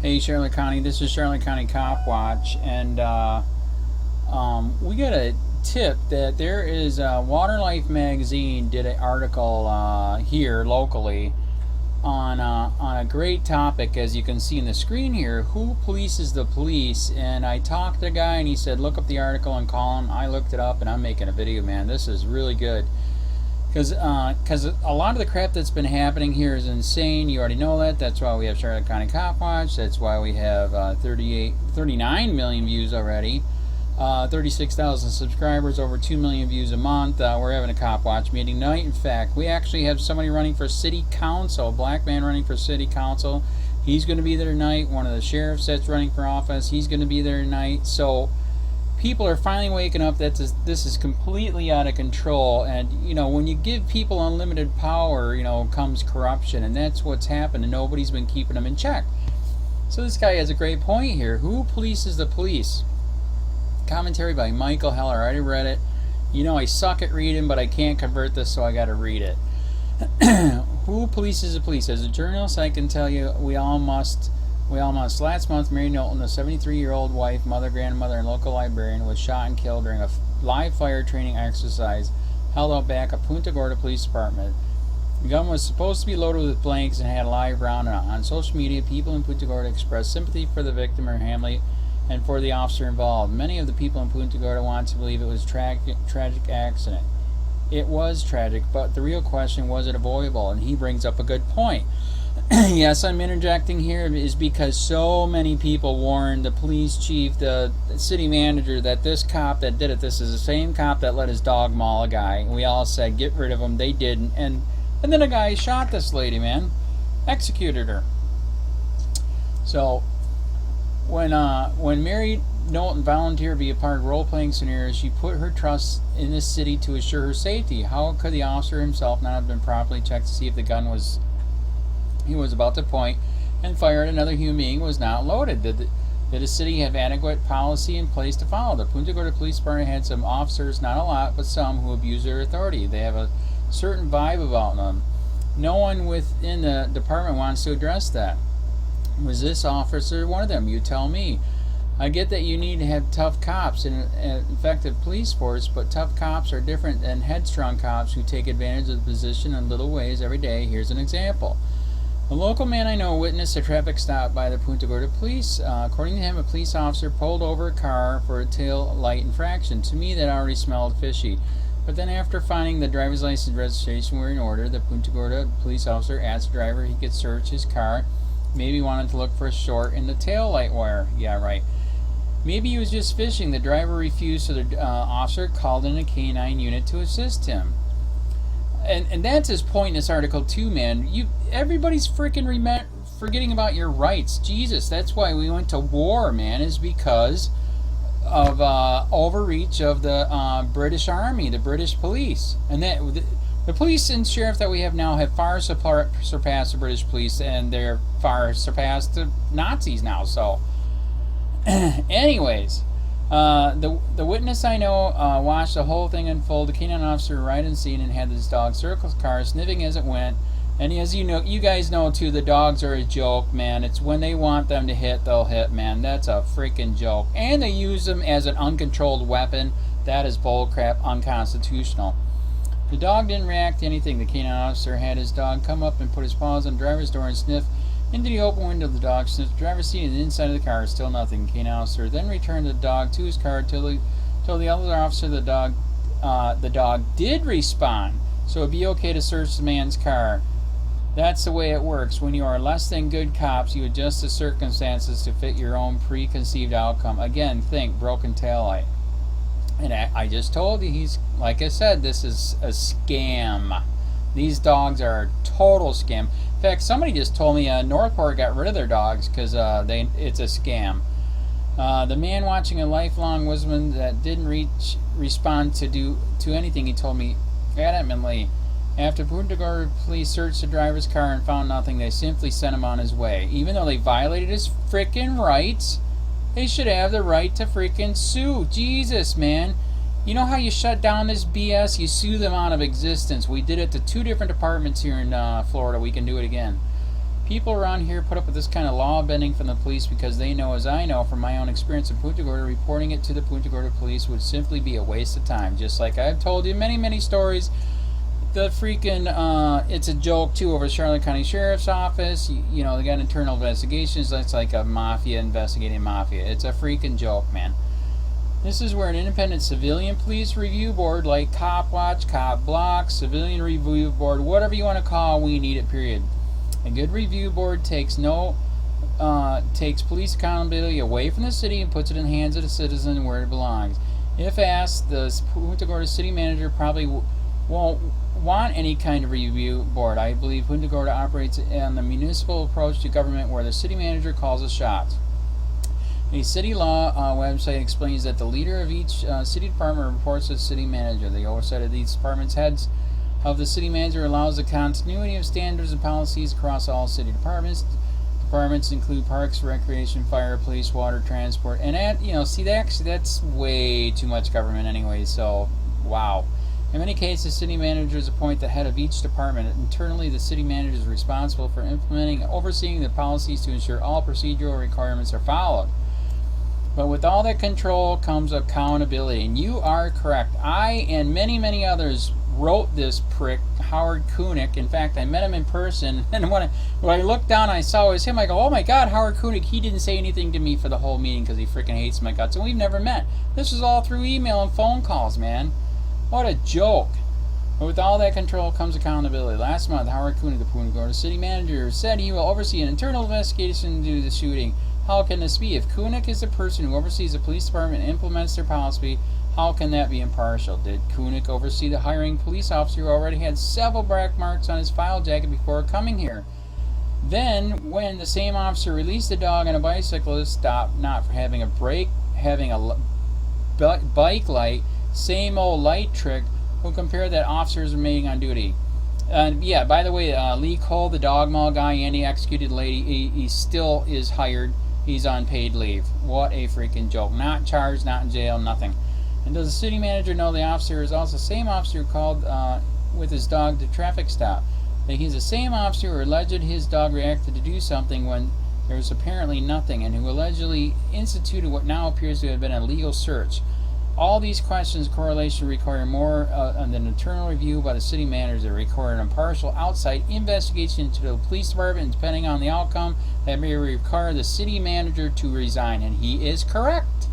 Hey Charlotte County, this is Charlotte County Cop Watch, and we got a tip that there is Water Life magazine did an article here locally on a great topic, as you can see in the screen here. Who polices the police? And I talked to the guy, and he said look up the article and call him. I looked it up, and I'm making a video, man. This is really good. Because a lot of the crap that's been happening here is insane. You already know that. That's why we have Charlotte County Cop Watch. That's why we have 39 million views already. 36,000 subscribers, over 2 million views a month. We're having a Cop Watch meeting tonight. In fact, we actually have somebody running for city council, a black man running for city council. He's going to be there tonight. One of the sheriffs that's running for office, he's going to be there tonight. So people are finally waking up that this is completely out of control. And you know, when you give people unlimited power, you know, comes corruption, and that's what's happened, and nobody's been keeping them in check. So this guy has a great point here. Who polices the police? Commentary by Michael Heller. I already read it. You know, I suck at reading, but I can't convert this, so I got to read it. Who polices the police? As a journalist, I can tell you we all must. Last month, Mary Knowlton, a 73-year-old wife, mother, grandmother, and local librarian, was shot and killed during a live fire training exercise held out back at Punta Gorda Police Department. The gun was supposed to be loaded with blanks and had a live round. On social media, people in Punta Gorda expressed sympathy for the victim, her family, and for the officer involved. Many of the people in Punta Gorda want to believe it was a tragic accident. It was tragic, but the real question, was it avoidable? And he brings up a good point. Yes, I'm interjecting here is because so many people warned the police chief, the city manager, that this cop that did it, this is the same cop that let his dog maul a guy. And we all said, get rid of him. They didn't. And then a guy shot this lady, man. Executed her. So when Mary Knowlton volunteered to be a part of role-playing scenarios, she put her trust in this city to assure her safety. How could the officer himself not have been properly checked to see if the gun he was about to point and fire at another human being was not loaded? Did the city have adequate policy in place to follow? The Punta Gorda Police Department had some officers, not a lot, but some, who abuse their authority. They have a certain vibe about them. No one within the department wants to address that. Was this officer one of them? You tell me. I get that you need to have tough cops and an effective police force, but tough cops are different than headstrong cops who take advantage of the position in little ways every day. Here's an example. A local man I know witnessed a traffic stop by the Punta Gorda police. According to him, a police officer pulled over a car for a tail light infraction. To me, that already smelled fishy. But then after finding the driver's license and registration were in order, the Punta Gorda police officer asked the driver if he could search his car. Maybe he wanted to look for a short in the tail light wire. Yeah, right. Maybe he was just fishing. The driver refused, so the officer called in a K-9 unit to assist him. And that's his point in this article too, man. Everybody's freaking forgetting about your rights. Jesus, that's why we went to war, man, is because of overreach of the British Army, the British police. And that the police and sheriff that we have now have far surpassed the British police, and they're far surpassed the Nazis now. So anyways, the witness I know watched the whole thing unfold. The canine officer arrived on scene and had this dog circle the car, sniffing as it went. And as you know, you guys know too, the dogs are a joke, man. It's when they want them to hit, they'll hit, man. That's a freaking joke. And they use them as an uncontrolled weapon. That is bullcrap, unconstitutional. The dog didn't react to anything. The canine officer had his dog come up and put his paws on the driver's door and sniff into the open window. The dog sniffed the driver's seat and the inside of the car. Still nothing. The canine officer then returned the dog to his car. Told the other officer the dog did respond, so it'd be okay to search the man's car. That's the way it works. When you are less than good cops, you adjust the circumstances to fit your own preconceived outcome. Again, think broken taillight. And I just told you, he's, like I said, this is a scam. These dogs are a total scam. In fact, somebody just told me Northport got rid of their dogs because it's a scam. The man watching a lifelong Wisman that didn't respond to anything, he told me adamantly. After Punta Gorda police searched the driver's car and found nothing, they simply sent him on his way. Even though they violated his frickin' rights, they should have the right to frickin' sue. Jesus, man. You know how you shut down this BS? You sue them out of existence. We did it to 2 different departments here in Florida. We can do it again. People around here put up with this kind of law bending from the police because they know, as I know from my own experience in Punta Gorda, reporting it to the Punta Gorda police would simply be a waste of time. Just like I've told you many stories. The freaking, it's a joke too over Charlotte County Sheriff's Office. You know, they got internal investigations. That's like a mafia investigating mafia. It's a freaking joke, man. This is where an independent civilian police review board like COPWATCH, COPBLOCK, Civilian Review Board, whatever you want to call, we need it, period. A good review board takes police accountability away from the city and puts it in the hands of the citizen where it belongs. If asked, the Punta Gorda city manager probably won't want any kind of review board. I believe Punta Gorda operates on the municipal approach to government where the city manager calls the shots. A city law website explains that the leader of each city department reports to the city manager. The oversight of these departments' heads of the city manager allows the continuity of standards and policies across all city departments. Departments include parks, recreation, fire, police, water, transport, and see, that's way too much government anyway. So, wow. In many cases, city managers appoint the head of each department. Internally, the city manager is responsible for implementing and overseeing the policies to ensure all procedural requirements are followed. But with all that control comes accountability, and you are correct. I and many others wrote this prick, Howard Koenig. In fact, I met him in person, and when I looked down and I saw it was him, I go, oh my God, Howard Koenig. He didn't say anything to me for the whole meeting because he freaking hates my guts, and we've never met. This is all through email and phone calls, man. What a joke. But with all that control comes accountability. Last month, Howard Koenig, the Punta Gorda city manager, said he will oversee an internal investigation into the shooting. How can this be? If Koenig is the person who oversees the police department and implements their policy, how can that be impartial? Did Koenig oversee the hiring police officer who already had several black marks on his file jacket before coming here? Then, when the same officer released the dog on a bicyclist stopped not for having a brake, having a bike light, same old light trick, who compared that officers remaining on duty. Yeah, by the way, Lee Cole, the dog maul guy, and the executed lady, he still is hired. He's on paid leave. What a freaking joke. Not charged, not in jail, nothing. And does the city manager know the officer is also the same officer who called with his dog to traffic stop? That he's the same officer who alleged his dog reacted to do something when there was apparently nothing, and who allegedly instituted what now appears to have been a legal search. All these questions correlation require more than an internal review by the city manager. They require an impartial outside investigation into the police department, and depending on the outcome, that may require the city manager to resign. And he is correct.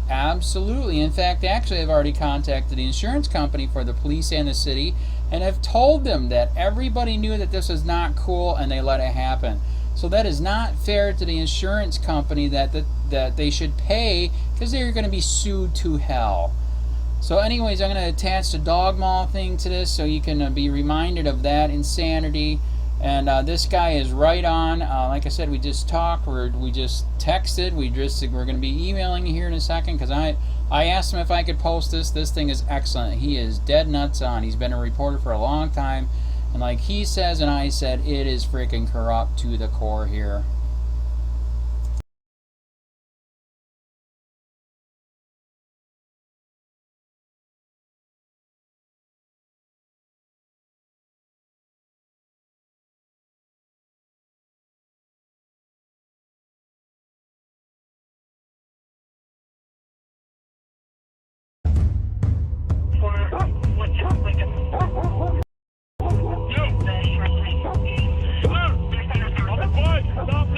Absolutely. In fact, actually, I've already contacted the insurance company for the police and the city, and have told them that everybody knew that this was not cool, and they let it happen. So that is not fair to the insurance company that they should pay, because they're going to be sued to hell. So anyways, I'm going to attach the dog maul thing to this so you can be reminded of that insanity. And this guy is right on. Like I said, we just talked, we just texted, we're going to be emailing you here in a second, because I asked him if I could post this. This thing is excellent. He is dead nuts on. He's been a reporter for a long time. And like he says and I said, it is freaking corrupt to the core here. Stop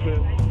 Smith.